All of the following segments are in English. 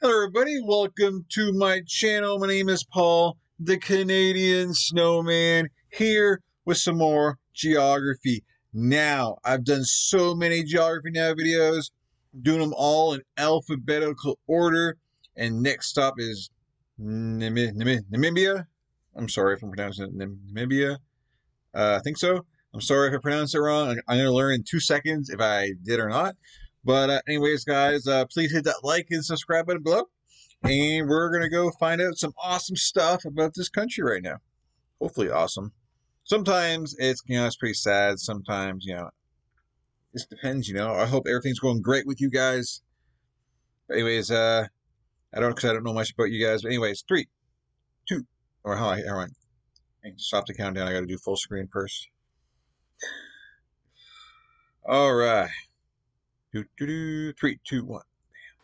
Hello everybody, welcome to my channel. My name is Paul, the Canadian Snowman, here with some more geography. Now, I've done so many geography now videos, doing them all in alphabetical order, and next stop is Namibia. I'm sorry if I'm pronouncing it Namibia. I think so. I'm sorry if I pronounced it wrong. I'm going to learn in 2 seconds if I did or not. But anyways, guys, please hit that like and subscribe button below. And we're going to go find out some awesome stuff about this country right now. Hopefully awesome. Sometimes it's, it's pretty sad. Sometimes, it just depends, I hope everything's going great with you guys. But anyways, I don't know much about you guys. But anyways, 3, 2, or how I stop the countdown. I got to do full screen first. All right. 3, 2, 1.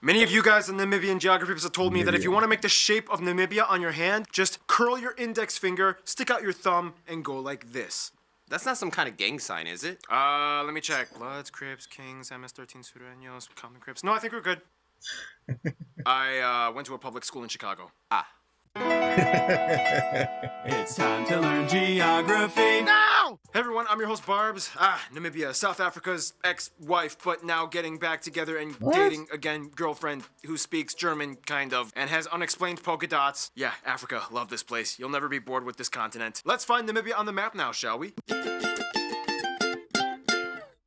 Many of you guys in Namibian geography have told me that if you want to make the shape of Namibia on your hand, just curl your index finger, stick out your thumb, and go like this. That's not some kind of gang sign, is it? Let me check. Bloods, Crips, Kings, MS-13 Sureños, Common Crips. No, I think we're good. I went to a public school in Chicago. Ah. It's time to learn geography. Now! Hey everyone, I'm your host Barbs. Namibia, South Africa's ex-wife, but now getting back together and dating again girlfriend who speaks German, kind of, and has unexplained polka dots. Yeah, Africa, love this place. You'll never be bored with this continent. Let's find Namibia on the map now, shall we?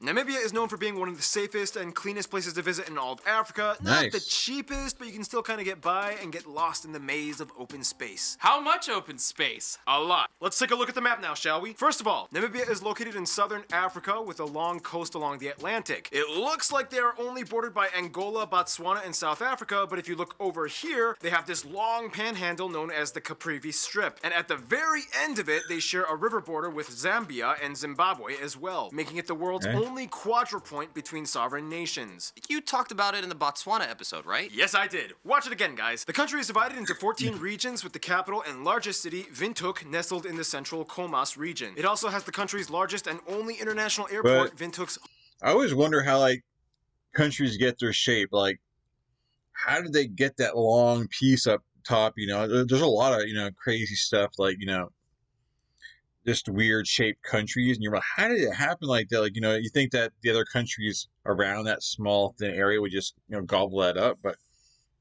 Namibia is known for being one of the safest and cleanest places to visit in all of Africa. Nice. Not the cheapest, but you can still kind of get by and get lost in the maze of open space. How much open space? A lot. Let's take a look at the map now, shall we? First of all, Namibia is located in southern Africa with a long coast along the Atlantic. It looks like they are only bordered by Angola, Botswana, and South Africa, but if you look over here, they have this long panhandle known as the Caprivi Strip. And at the very end of it, they share a river border with Zambia and Zimbabwe as well, making it the world's only quadrupoint between sovereign nations. You talked about it in the Botswana episode, right? Yes, I did. Watch it again, guys. The country is divided into 14 regions with the capital and largest city, Windhoek, nestled in the central Khomas region. It also has the country's largest and only international airport, Windhoek's... I always wonder how, countries get their shape. How did they get that long piece up top? There's a lot of, crazy stuff, just weird shaped countries, and you're like, how did it happen like that? You think that the other countries around that small thin area would just gobble that up, but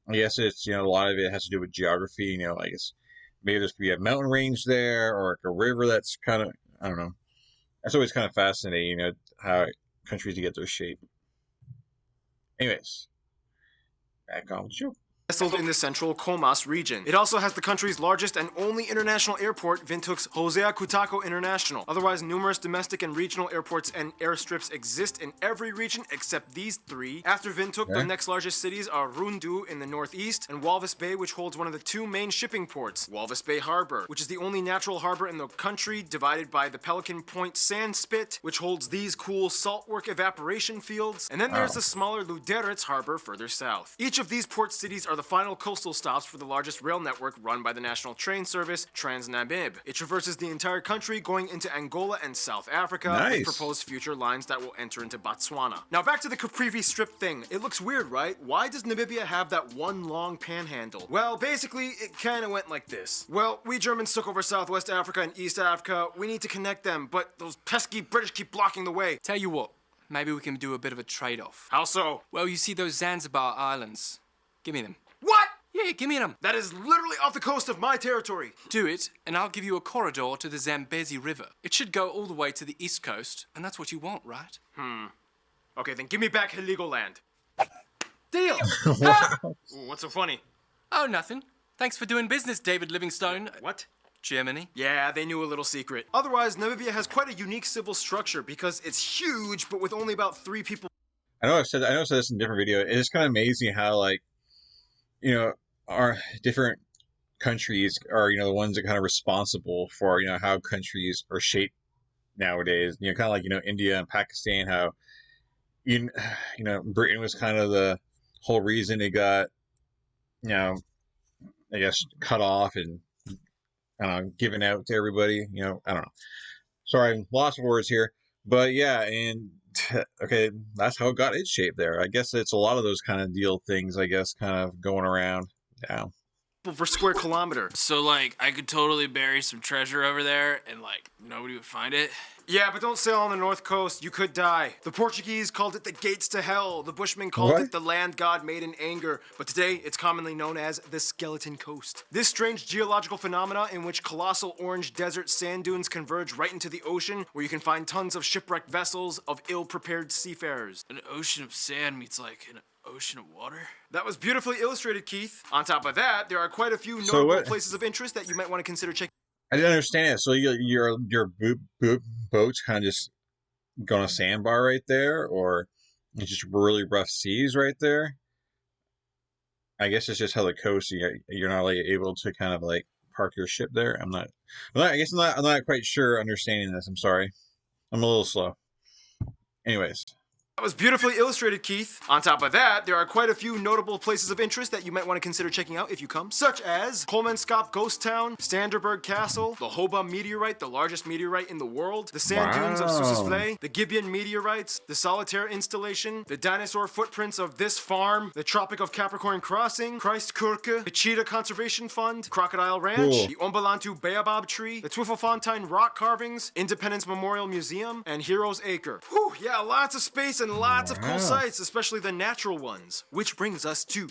I guess it's a lot of it has to do with geography. I guess maybe there's could be a mountain range there or a river that's kind of, I don't know. That's always kind of fascinating, how countries get their shape. Anyways, back on the show. Nestled in the central Khomas region. It also has the country's largest and only international airport, Windhoek's Hosea Kutako International. Otherwise, numerous domestic and regional airports and airstrips exist in every region except these 3. After Windhoek, the next largest cities are Rundu in the northeast and Walvis Bay, which holds one of the 2 main shipping ports, Walvis Bay Harbor, which is the only natural harbor in the country, divided by the Pelican Point Sand Spit, which holds these cool saltwork evaporation fields. And then there's the smaller Luderitz Harbor further south. Each of these port cities are the final coastal stops for the largest rail network run by the national train service, Trans-Namib. It traverses the entire country, going into Angola and South Africa, with proposed future lines that will enter into Botswana. Now back to the Caprivi Strip thing. It looks weird, right? Why does Namibia have that one long panhandle? Well, basically, it kinda went like this. Well, we Germans took over Southwest Africa and East Africa. We need to connect them, but those pesky British keep blocking the way. Tell you what, maybe we can do a bit of a trade-off. How so? Well, you see those Zanzibar Islands? Give me them. What? Yeah, give me them. That is literally off the coast of my territory. Do it, and I'll give you a corridor to the Zambezi River. It should go all the way to the east coast, and that's what you want, right? Okay, then give me back Heligoland. Deal! Wow. Ooh, what's so funny? Oh, nothing. Thanks for doing business, David Livingstone. What? Germany. Yeah, they knew a little secret. Otherwise, Namibia has quite a unique civil structure because it's huge, but with only about 3 people. I know I've said this in a different video. It's kind of amazing how our different countries are the ones that kind of responsible for how countries are shaped nowadays. Kind of like India and Pakistan, how Britain was kind of the whole reason it got I guess cut off and given out to everybody. I don't know. Sorry, I'm lost of words here. But yeah, and Okay, that's how it got its shape there. I guess it's a lot of those kind of deal things, I guess, kind of going around. Yeah. Per square kilometer. So, like, I could totally bury some treasure over there and, like, nobody would find it? Yeah, but don't sail on the north coast, you could die. The Portuguese called it the gates to hell. The Bushmen called it the land god made in anger. But today, it's commonly known as the skeleton coast. This strange geological phenomena in which colossal orange desert sand dunes converge right into the ocean, where you can find tons of shipwrecked vessels of ill-prepared seafarers. An ocean of sand meets, like, an ocean of water? That was beautifully illustrated, Keith. On top of that, there are quite a few notable places of interest that you might want to consider checking. I didn't understand it. So your boat's kind of just going a sandbar right there, or it's just really rough seas right there. I guess it's just how the coast you're not like able to kind of like park your ship there. I guess I'm not quite sure understanding this. I'm sorry. I'm a little slow. Anyways. That was beautifully illustrated, Keith. On top of that, there are quite a few notable places of interest that you might want to consider checking out if you come, such as Kolmanskop Ghost Town, Standerberg Castle, the Hoba Meteorite, the largest meteorite in the world, the sand dunes of Sossusvlei, the Gibeon Meteorites, the Solitaire Installation, the dinosaur footprints of this farm, the Tropic of Capricorn Crossing, Christkirke, the Cheetah Conservation Fund, Crocodile Ranch, the Ombalantu Baobab Tree, the Twiffelfontein Rock Carvings, Independence Memorial Museum, and Heroes Acre. Whew, yeah, lots of space and lots of cool sites, especially the natural ones. Which brings us to...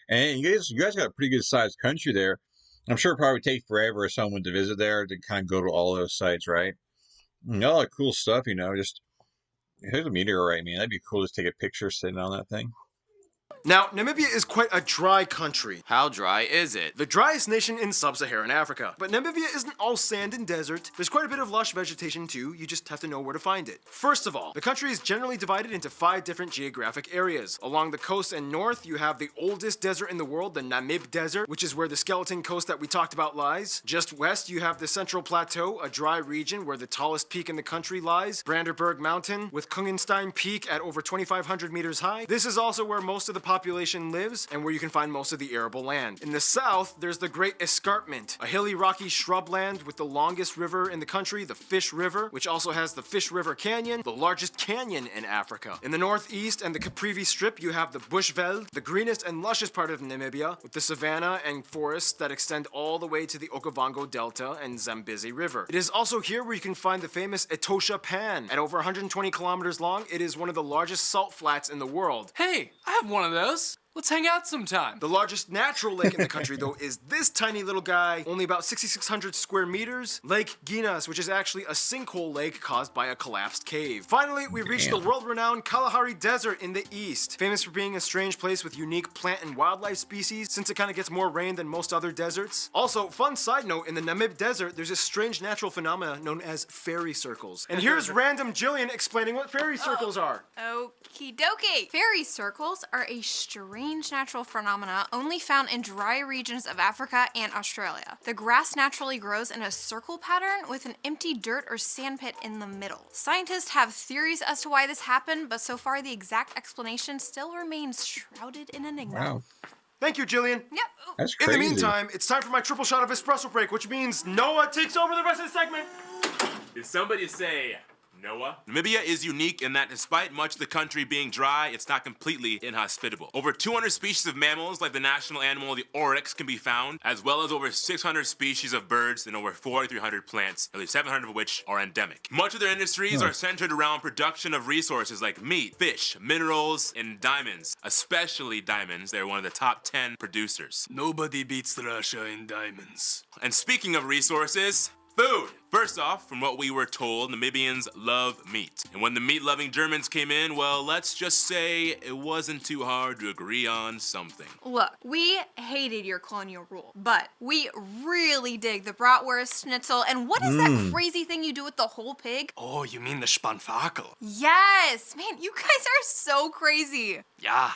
And you guys got a pretty good sized country there. I'm sure it probably take forever for someone to visit there to kind of go to all those sites, right? And all that cool stuff, just here's a meteorite, man. That'd be cool to take a picture sitting on that thing. Now, Namibia is quite a dry country. How dry is it? The driest nation in sub-Saharan Africa. But Namibia isn't all sand and desert. There's quite a bit of lush vegetation too, you just have to know where to find it. First of all, the country is generally divided into 5 different geographic areas. Along the coast and north, you have the oldest desert in the world, the Namib Desert, which is where the skeleton coast that we talked about lies. Just west, you have the Central Plateau, a dry region where the tallest peak in the country lies, Brandenburg Mountain, with Kungenstein Peak at over 2,500 meters high. This is also where most of the population lives and where you can find most of the arable land. In the south, there's the Great Escarpment, a hilly rocky shrubland with the longest river in the country, the Fish River, which also has the Fish River Canyon, the largest canyon in Africa. In the northeast and the Caprivi Strip, you have the Bushveld, the greenest and lushest part of Namibia, with the savanna and forests that extend all the way to the Okavango Delta and Zambezi River. It is also here where you can find the famous Etosha Pan. At over 120 kilometers long, it is one of the largest salt flats in the world. Hey, I have one of those. Let's hang out sometime. The largest natural lake in the country, though, is this tiny little guy, only about 6,600 square meters, Lake Guinness, which is actually a sinkhole lake caused by a collapsed cave. Finally, we reached the world-renowned Kalahari Desert in the east, famous for being a strange place with unique plant and wildlife species, since it kind of gets more rain than most other deserts. Also, fun side note, in the Namib Desert, there's a strange natural phenomena known as fairy circles. And here's random Jillian explaining what fairy circles are. Okie dokie. Fairy circles are a strange natural phenomena only found in dry regions of Africa and Australia. The grass naturally grows in a circle pattern with an empty dirt or sand pit in the middle. Scientists have theories as to why this happened, but so far the exact explanation still remains shrouded in enigma. Wow. Thank you, Jillian. Yep. That's In crazy. the meantime, it's time for my triple shot of espresso break, which means Noah takes over the rest of the segment. Did somebody say Noah? Namibia is unique in that despite much of the country being dry, it's not completely inhospitable. Over 200 species of mammals, like the national animal, the oryx, can be found, as well as over 600 species of birds and over 4,300 plants, nearly 700 of which are endemic. Much of their industries are centered around production of resources like meat, fish, minerals, and diamonds. Especially diamonds, they're one of the top 10 producers. Nobody beats Russia in diamonds. And speaking of resources, food. First off, from what we were told, Namibians love meat. And when the meat-loving Germans came in, well, let's just say it wasn't too hard to agree on something. Look, we hated your colonial rule, but we really dig the bratwurst, schnitzel, and what is that crazy thing you do with the whole pig? Oh, you mean the Spanferkel? Yes! Man, you guys are so crazy. Yeah.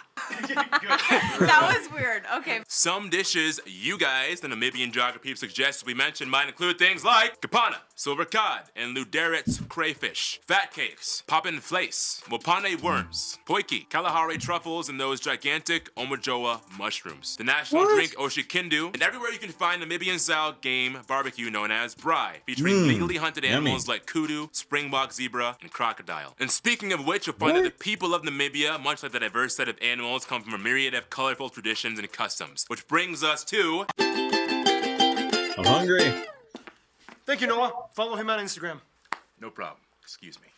That was weird. Okay. Some dishes you guys, the Namibian Geography suggests we mention, might include things like kapana, silver cod, and Luderit's crayfish, fat cakes, poppin' flace, wapane worms, poiki, Kalahari truffles, and those gigantic omojoa mushrooms. The national drink oshikindu, and everywhere you can find Namibian-style game barbecue known as braai, featuring legally hunted animals like kudu, springbok zebra, and crocodile. And speaking of which, you'll find that the people of Namibia, much like the diverse set of animals, come from a myriad of colorful traditions and customs. Which brings us to... I'm hungry. Thank you, Noah. Follow him on Instagram. No problem. Excuse me.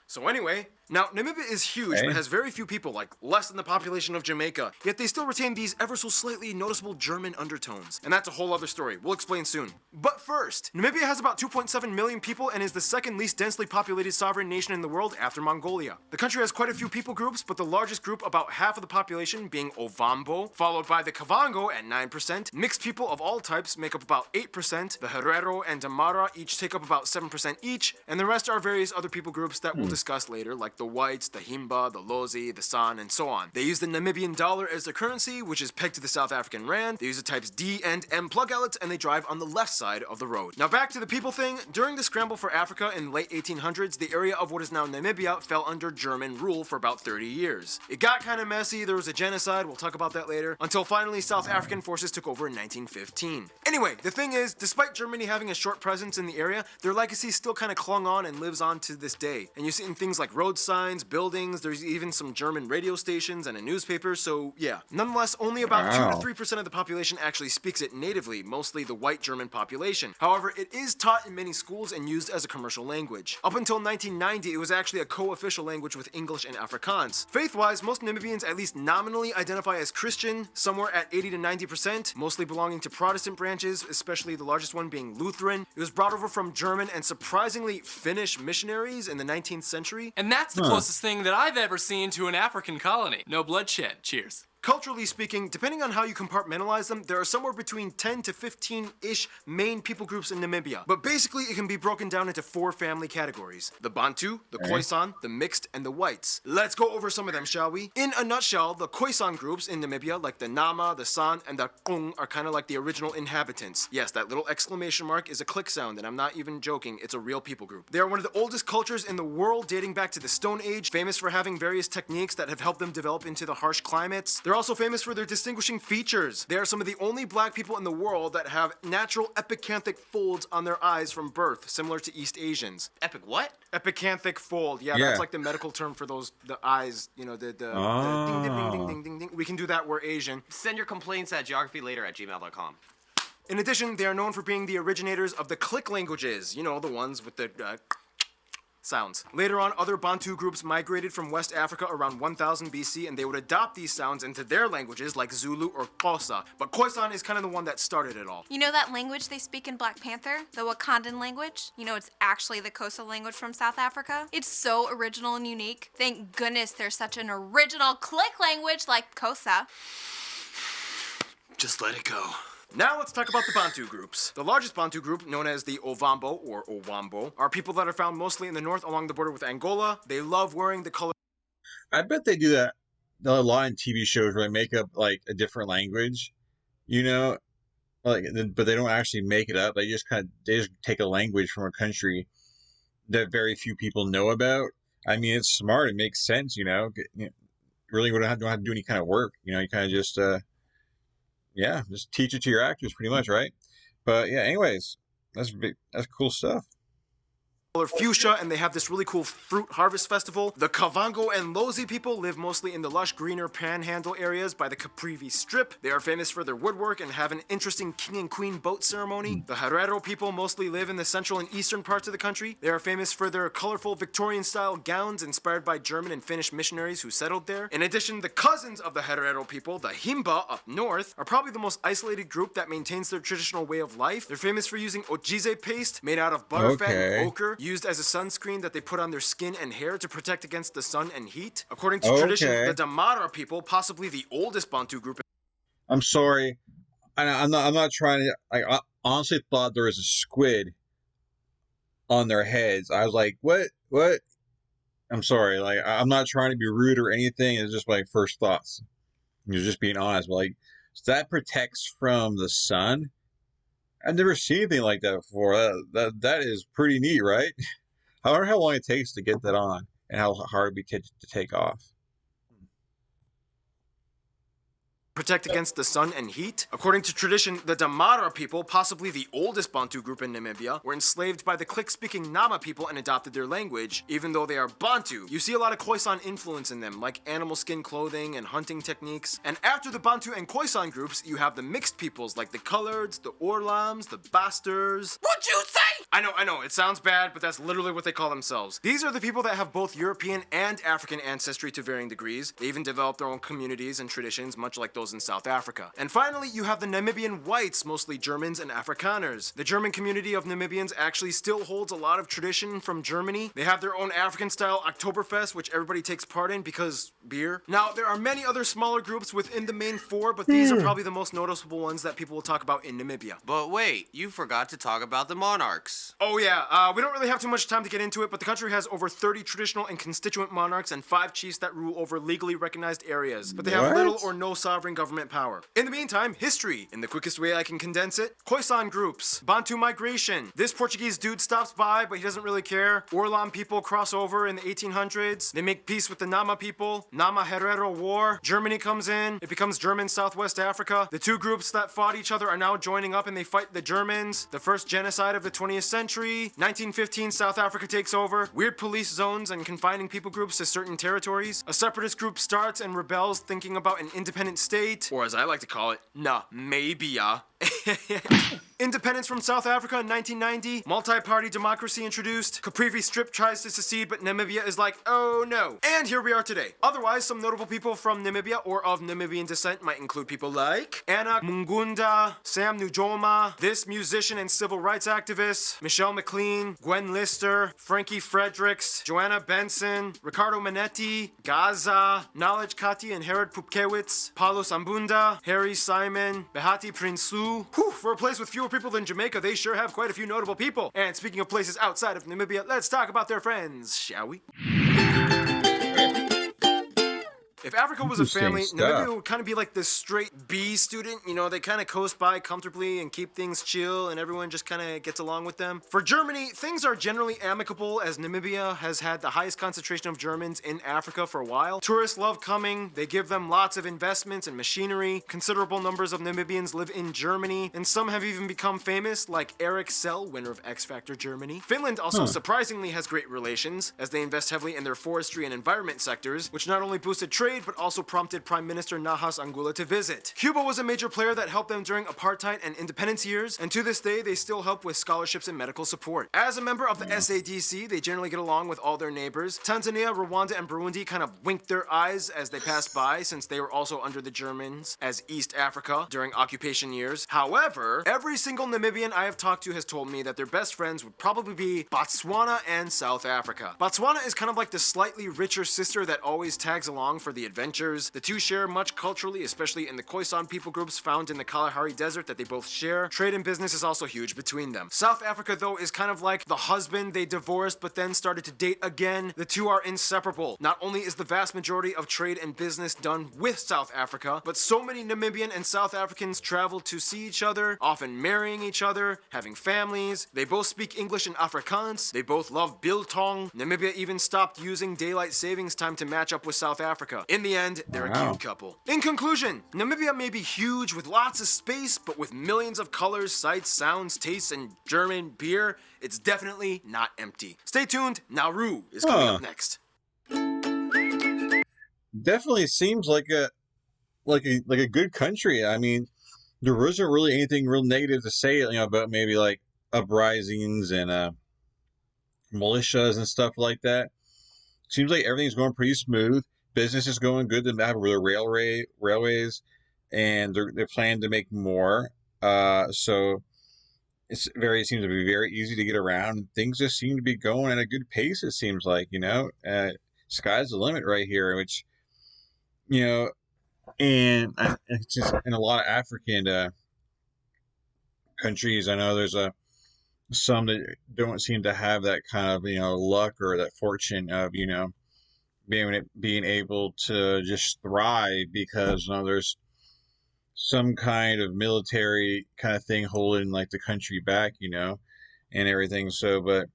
So anyway, now Namibia is huge, but has very few people, like less than the population of Jamaica, yet they still retain these ever so slightly noticeable German undertones. And that's a whole other story. We'll explain soon. But first, Namibia has about 2.7 million people and is the second least densely populated sovereign nation in the world after Mongolia. The country has quite a few people groups, but the largest group, about half of the population, being Ovambo, followed by the Kavango at 9%. Mixed people of all types make up about 8%. The Herero and Damara each take up about 7% each, and the rest are various other people groups that we'll discuss later, like the Whites, the Himba, the Lozi, the San, and so on. They use the Namibian dollar as their currency, which is pegged to the South African rand. They use the types D and M plug outlets, and they drive on the left side of the road. Now back to the people thing. During the scramble for Africa in the late 1800s, the area of what is now Namibia fell under German rule for about 30 years. It got kind of messy, there was a genocide, we'll talk about that later, until finally South African forces took over in 1915. Anyway, the thing is, despite Germany having a short presence in the area, their legacy still kind of clung on and lives on to this day. And you see in things like road signs, buildings, there's even some German radio stations and a newspaper, so yeah. Nonetheless, only about 2 to 3% of the population actually speaks it natively, mostly the white German population. However, it is taught in many schools and used as a commercial language. Up until 1990, it was actually a co-official language with English and Afrikaans. Faith-wise, most Namibians at least nominally identify as Christian, somewhere at 80 to 90%, mostly belonging to Protestant branches, especially the largest one being Lutheran. It was brought over from German and surprisingly Finnish missionaries in the 19th century. And that's the closest thing that I've ever seen to an African colony. No bloodshed. Cheers. Culturally speaking, depending on how you compartmentalize them, there are somewhere between 10 to 15-ish main people groups in Namibia. But basically, it can be broken down into 4 family categories: the Bantu, the Khoisan, the Mixed, and the Whites. Let's go over some of them, shall we? In a nutshell, the Khoisan groups in Namibia, like the Nama, the San, and the Kung, are kind of like the original inhabitants. Yes, that little exclamation mark is a click sound, and I'm not even joking, it's a real people group. They are one of the oldest cultures in the world, dating back to the Stone Age, famous for having various techniques that have helped them develop into the harsh climates. They're also famous for their distinguishing features. They are some of the only black people in the world that have natural epicanthic folds on their eyes from birth, similar to East Asians. Epic what? Epicanthic fold. Yeah, that's like the medical term for those, the eyes, you know, the ding, ding, ding, ding, ding, ding, ding. We can do that, we're Asian. Send your complaints at geographylater@gmail.com. In addition, they are known for being the originators of the click languages. You know, the ones with the sounds. Later on, other Bantu groups migrated from West Africa around 1000 BC, and they would adopt these sounds into their languages like Zulu or Xhosa. But Khoisan is kind of the one that started it all. You know that language they speak in Black Panther? The Wakandan language? You know, it's actually the Xhosa language from South Africa. It's so original and unique. Thank goodness there's such an original click language like Xhosa. Just let it go. Now let's talk about the Bantu groups. The largest Bantu group, known as the Ovambo or Ovambo, are people that are found mostly in the north along the border with Angola. They love wearing the color. I bet they do that a lot in TV shows where they make up like a different language, you know, like, but they don't actually make it up. They just take a language from a country that very few people know about. I mean, it's smart. It makes sense, you know. Really, don't have to do any kind of work. You know, you kind of just just teach it to your actors, pretty much, right? But yeah, anyways, that's cool stuff. Fuchsia, and they have this really cool fruit harvest festival. The Kavango and Lozi people live mostly in the lush greener panhandle areas by the Caprivi Strip. They are famous for their woodwork and have an interesting king and queen boat ceremony. The Herero people mostly live in the central and eastern parts of the country. They are famous for their colorful Victorian style gowns inspired by German and Finnish missionaries who settled there. In addition, the cousins of the Herero people, the Himba up north, are probably the most isolated group that maintains their traditional way of life. They're famous for using ojize paste made out of butterfat and ochre, used as a sunscreen that they put on their skin and hair to protect against the sun and heat. According to tradition, the Damara people, possibly the oldest Bantu group. I'm sorry, I'm not trying to. I honestly thought there was a squid on their heads. I was like, what? I'm sorry, like I'm not trying to be rude or anything. It's just my first thoughts. You're just being honest. But like, so that protects from the sun. I've never seen anything like that before. That is pretty neat, right? I wonder how long it takes to get that on and how hard it'd be to take off. Protect against the sun and heat? According to tradition, the Damara people, possibly the oldest Bantu group in Namibia, were enslaved by the Click-speaking Nama people and adopted their language, even though they are Bantu. You see a lot of Khoisan influence in them, like animal skin clothing and hunting techniques. And after the Bantu and Khoisan groups, you have the mixed peoples like the Coloreds, the Orlams, the Basters. What'd you say? I know, it sounds bad, but that's literally what they call themselves. These are the people that have both European and African ancestry to varying degrees. They even developed their own communities and traditions, much like those in South Africa. And finally, you have the Namibian whites, mostly Germans and Afrikaners. The German community of Namibians actually still holds a lot of tradition from Germany. They have their own African-style Oktoberfest, which everybody takes part in because beer. Now, there are many other smaller groups within the main four, but these are probably the most noticeable ones that people will talk about in Namibia. But wait, you forgot to talk about the monarchs. Oh yeah, we don't really have too much time to get into it, but the country has over 30 traditional and constituent monarchs and 5 chiefs that rule over legally recognized areas, but they have little or no sovereign government power. In the meantime, history. In the quickest way I can condense it, Khoisan groups, Bantu migration. This Portuguese dude stops by, but he doesn't really care. Orlam people cross over in the 1800s. They make peace with the Nama people. Nama Herero War. Germany comes in. It becomes German Southwest Africa. The two groups that fought each other are now joining up and they fight the Germans. The first genocide of the 20th century. 1915, South Africa takes over. Weird police zones and confining people groups to certain territories. A separatist group starts and rebels, thinking about an independent state, or as I like to call it, NAMIBIA. Independence from South Africa in 1990, multi-party democracy introduced, Caprivi Strip tries to secede, but Namibia is like, oh no. And here we are today. Otherwise, some notable people from Namibia or of Namibian descent might include people like Anna Mungunda, Sam Nujoma, this musician and civil rights activist, Michelle McLean, Gwen Lister, Frankie Fredericks, Joanna Benson, Ricardo Manetti, Gaza, Knowledge Kati and Herod Pupkewitz, Paulo Sambunda, Harry Simon, Behati Prinsloo. Whew, for a place with fewer people than Jamaica, they sure have quite a few notable people. And speaking of places outside of Namibia, let's talk about their friends, shall we? If Africa was a family, Namibia would kind of be like this straight B student. You know, they kind of coast by comfortably and keep things chill and everyone just kind of gets along with them. For Germany, things are generally amicable as Namibia has had the highest concentration of Germans in Africa for a while. Tourists love coming. They give them lots of investments and machinery. Considerable numbers of Namibians live in Germany, and some have even become famous, like Eric Sell, winner of X Factor Germany. Finland also surprisingly has great relations, as they invest heavily in their forestry and environment sectors, which not only boosted trade, but also prompted Prime Minister Nahas Angula to visit. Cuba was a major player that helped them during apartheid and independence years, and to this day, they still help with scholarships and medical support. As a member of the SADC, they generally get along with all their neighbors. Tanzania, Rwanda, and Burundi kind of winked their eyes as they passed by, since they were also under the Germans as East Africa during occupation years. However, every single Namibian I have talked to has told me that their best friends would probably be Botswana and South Africa. Botswana is kind of like the slightly richer sister that always tags along for the adventures. The two share much culturally, especially in the Khoisan people groups found in the Kalahari Desert that they both share. Trade and business is also huge between them. South Africa, though, is kind of like the husband they divorced but then started to date again. The two are inseparable. Not only is the vast majority of trade and business done with South Africa, but so many Namibian and South Africans travel to see each other, often marrying each other, having families. They both speak English and Afrikaans. They both love biltong. Namibia even stopped using daylight savings time to match up with South Africa. In the end, they're a cute couple. In conclusion, Namibia may be huge with lots of space, but with millions of colors, sights, sounds, tastes, and German beer, it's definitely not empty. Stay tuned, Nauru is coming up next. Definitely seems like a good country. I mean, there wasn't really anything real negative to say, about maybe like uprisings and militias and stuff like that. Seems like everything's going pretty smooth. Business is going good. They have their railways, and they're planning to make more. So seems to be very easy to get around. Things just seem to be going at a good pace. It seems like sky's the limit right here. Which and it's just in a lot of African countries. I know there's some that don't seem to have that kind of luck or that fortune of being able to just thrive because there's some kind of military kind of thing holding like the country back, you know, and everything. So, but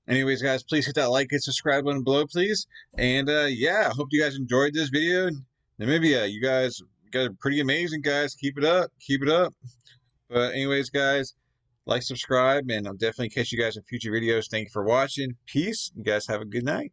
anyways, guys, please hit that like and subscribe button below, please. And yeah, I hope you guys enjoyed this video. Namibia, you guys are pretty amazing, guys. Keep it up, keep it up. But anyways, guys, like, subscribe, and I'll definitely catch you guys in future videos. Thank you for watching. Peace. You guys have a good night.